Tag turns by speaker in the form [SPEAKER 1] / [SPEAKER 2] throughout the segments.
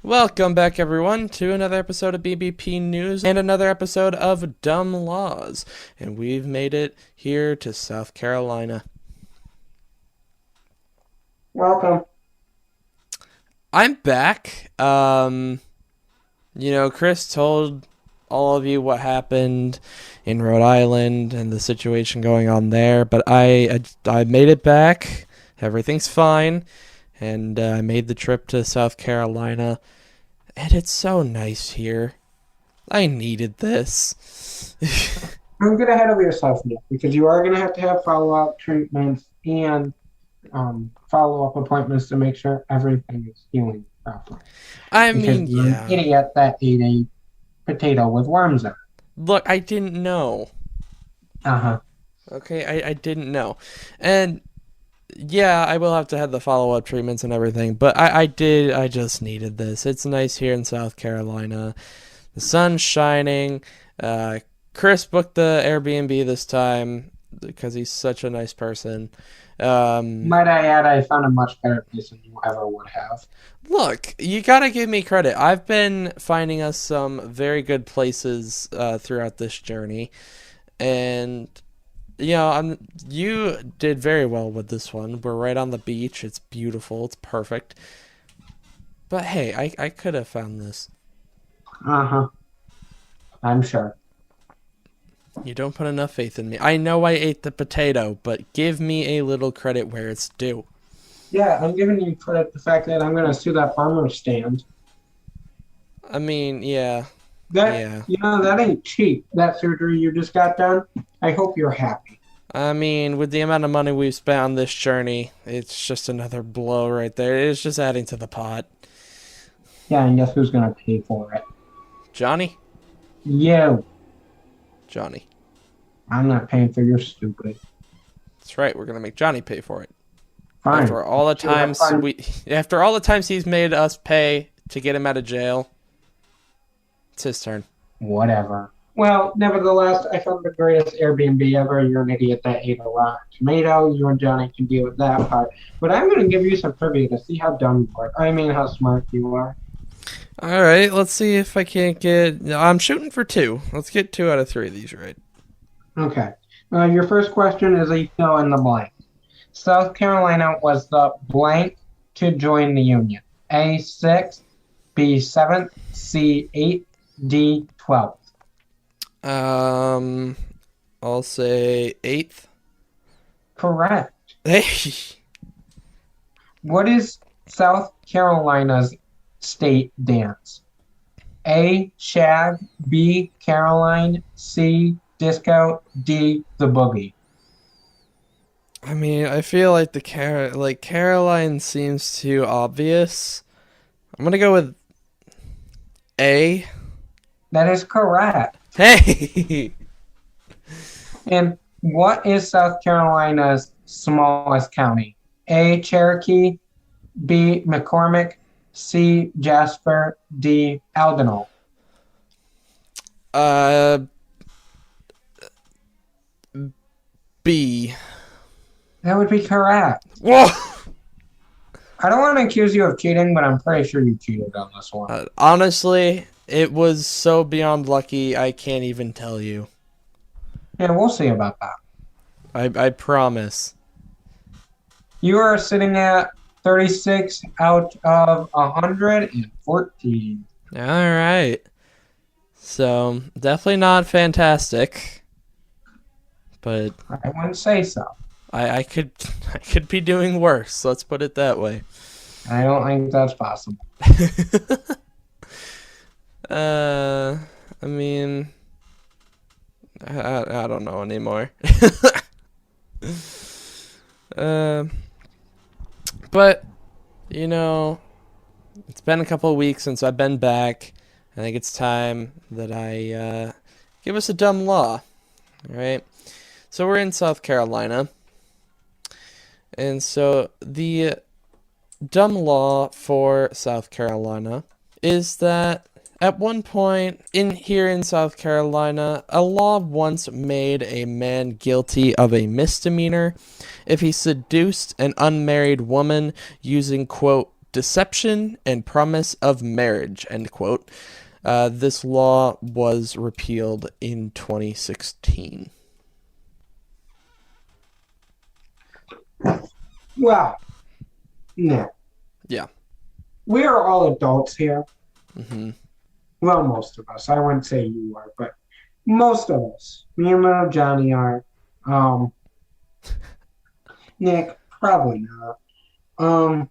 [SPEAKER 1] Welcome back, everyone, to another episode of BBP News and another episode of Dumb Laws. And we've made it here to South Carolina.
[SPEAKER 2] Welcome.
[SPEAKER 1] I'm back. Chris told all of you what happened in Rhode Island and the situation going on there, but I made it back. Everything's fine. And I made the trip to South Carolina. And it's so nice here. I needed this.
[SPEAKER 2] Don't get ahead of yourself now because you are going to have follow-up treatments and follow-up appointments to make sure everything is healing properly.
[SPEAKER 1] I
[SPEAKER 2] Because
[SPEAKER 1] mean,
[SPEAKER 2] you're
[SPEAKER 1] yeah.
[SPEAKER 2] an idiot that ate a potato with worms in it.
[SPEAKER 1] Look, I didn't know.
[SPEAKER 2] Uh-huh.
[SPEAKER 1] Okay, I didn't know. And yeah, I will have to have the follow-up treatments and everything, but I just needed this. It's nice here in South Carolina. The sun's shining. Chris booked the Airbnb this time because he's such a nice person.
[SPEAKER 2] Might I add, I found a much better place than you ever would have.
[SPEAKER 1] Look, you gotta give me credit. I've been finding us some very good places throughout this journey, and you did very well with this one. We're right on the beach. It's beautiful. It's perfect. But hey, I could have found this.
[SPEAKER 2] Uh-huh. I'm sure.
[SPEAKER 1] You don't put enough faith in me. I know I ate the potato, but give me a little credit where it's due.
[SPEAKER 2] Yeah, I'm giving you credit the fact that I'm going to sue that farmer stand.
[SPEAKER 1] I mean, yeah.
[SPEAKER 2] That ain't cheap. That surgery you just got done. I hope you're happy.
[SPEAKER 1] I mean, with the amount of money we've spent on this journey, it's just another blow right there. It's just adding to the pot.
[SPEAKER 2] Yeah, and guess who's going to pay for it?
[SPEAKER 1] Johnny?
[SPEAKER 2] You.
[SPEAKER 1] Johnny.
[SPEAKER 2] I'm not paying for your stupid.
[SPEAKER 1] That's right. We're gonna make Johnny pay for it.
[SPEAKER 2] Fine.
[SPEAKER 1] After all the times he's made us pay to get him out of jail, it's his turn.
[SPEAKER 2] Whatever. Well, nevertheless, I found the greatest Airbnb ever. You're an idiot that ate a rotten tomato. You and Johnny can deal with that part. But I'm going to give you some trivia to see how dumb you are. I mean, how smart you are.
[SPEAKER 1] All right, let's see if I can't get. No, I'm shooting for 2. Let's get 2 out of 3 of these right.
[SPEAKER 2] Okay. Your first question is a fill in the blank. South Carolina was the blank to join the Union. A, 6th, B, 7th, C, 8th, D, 12th.
[SPEAKER 1] I'll say 8th.
[SPEAKER 2] Correct.
[SPEAKER 1] Hey.
[SPEAKER 2] What is South Carolina's state dance? A, shag, B, Caroline, C, disco, D, the boogie.
[SPEAKER 1] I mean, I feel like Caroline seems too obvious. I'm gonna go with A.
[SPEAKER 2] That is correct.
[SPEAKER 1] Hey.
[SPEAKER 2] And what is South Carolina's smallest county? A, Cherokee, B, McCormick, C, Jasper, D, Aldinol.
[SPEAKER 1] B.
[SPEAKER 2] That would be correct.
[SPEAKER 1] Whoa.
[SPEAKER 2] I don't want to accuse you of cheating, but I'm pretty sure you cheated on this one.
[SPEAKER 1] Honestly, it was so beyond lucky, I can't even tell you.
[SPEAKER 2] Yeah, we'll see about that.
[SPEAKER 1] I promise.
[SPEAKER 2] You are sitting at 36 out of 114.
[SPEAKER 1] All right. So, definitely not fantastic. But
[SPEAKER 2] I wouldn't say so.
[SPEAKER 1] I could be doing worse. Let's put it that way.
[SPEAKER 2] I don't think that's possible.
[SPEAKER 1] I mean, I don't know anymore. But it's been a couple of weeks since I've been back. I think it's time that I give us a dumb law. All right. So we're in South Carolina. And so the dumb law for South Carolina is that at one point here in South Carolina, a law once made a man guilty of a misdemeanor if he seduced an unmarried woman using, quote, deception and promise of marriage, end quote. This law was repealed in 2016.
[SPEAKER 2] Well, no.
[SPEAKER 1] Yeah.
[SPEAKER 2] We are all adults here.
[SPEAKER 1] Mm-hmm.
[SPEAKER 2] Well, most of us. I wouldn't say you are, but most of us. Me and little Johnny are. Um, Nick, probably not. Um,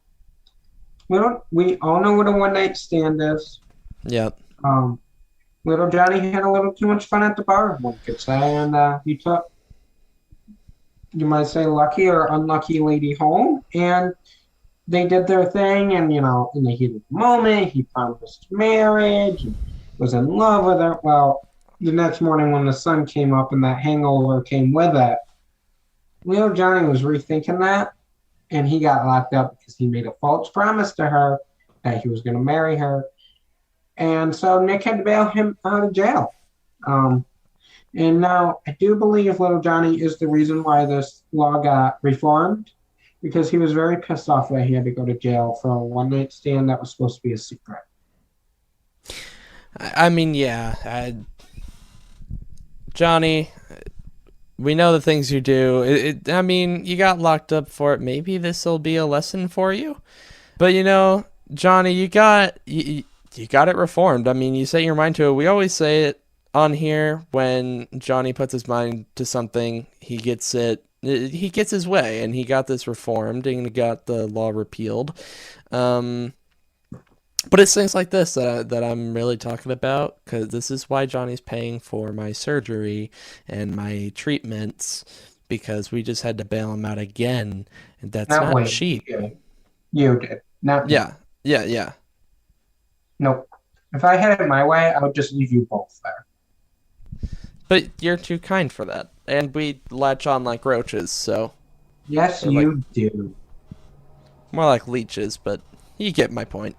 [SPEAKER 2] we all know what a one night stand is.
[SPEAKER 1] Yep.
[SPEAKER 2] Um, little Johnny had a little too much fun at the bar, one could say, and he took, you might say, lucky or unlucky lady home, and they did their thing, and in the heat of the moment, he promised marriage, and was in love with her. Well, the next morning when the sun came up and that hangover came with it, little Johnny was rethinking that, and he got locked up because he made a false promise to her that he was going to marry her. And so Nick had to bail him out of jail. And now I do believe little Johnny is the reason why this law got reformed, because he was very pissed off that he had to go to jail for a one night stand that was supposed to be a secret.
[SPEAKER 1] I mean, yeah. Johnny, we know the things you do. I mean, you got locked up for it. Maybe this will be a lesson for you. But Johnny, you got it reformed. I mean, you set your mind to it. We always say it on here when Johnny puts his mind to something, he gets it. He gets his way, and he got this reformed and got the law repealed. But it's things like this that I'm really talking about, because this is why Johnny's paying for my surgery and my treatments, because we just had to bail him out again, and that's not cheap.
[SPEAKER 2] You did. Not me.
[SPEAKER 1] Yeah.
[SPEAKER 2] Nope. If I had it my way, I would just leave you both there.
[SPEAKER 1] But you're too kind for that, and we latch on like roaches, so...
[SPEAKER 2] Yes, you do.
[SPEAKER 1] More like leeches, but you get my point.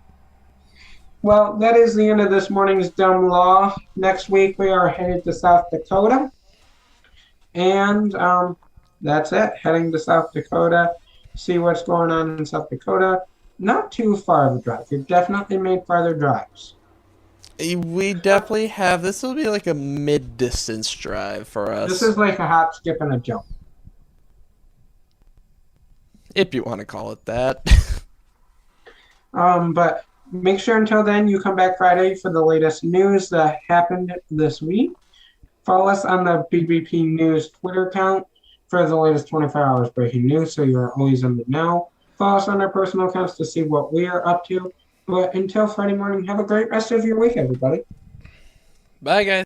[SPEAKER 2] Well, that is the end of this morning's Dumb Law. Next week, we are headed to South Dakota. And that's it. Heading to South Dakota. See what's going on in South Dakota. Not too far of a drive. You've definitely made farther drives.
[SPEAKER 1] We definitely have. This will be like a mid-distance drive for us.
[SPEAKER 2] This is like a hop, skip, and a jump.
[SPEAKER 1] If you want to call it that.
[SPEAKER 2] But make sure until then you come back Friday for the latest news that happened this week. Follow us on the BBP News Twitter account for the latest 24 hours breaking news, so you're always in the know. Follow us on our personal accounts to see what we are up to. But until Friday morning, have a great rest of your week, everybody.
[SPEAKER 1] Bye, guys.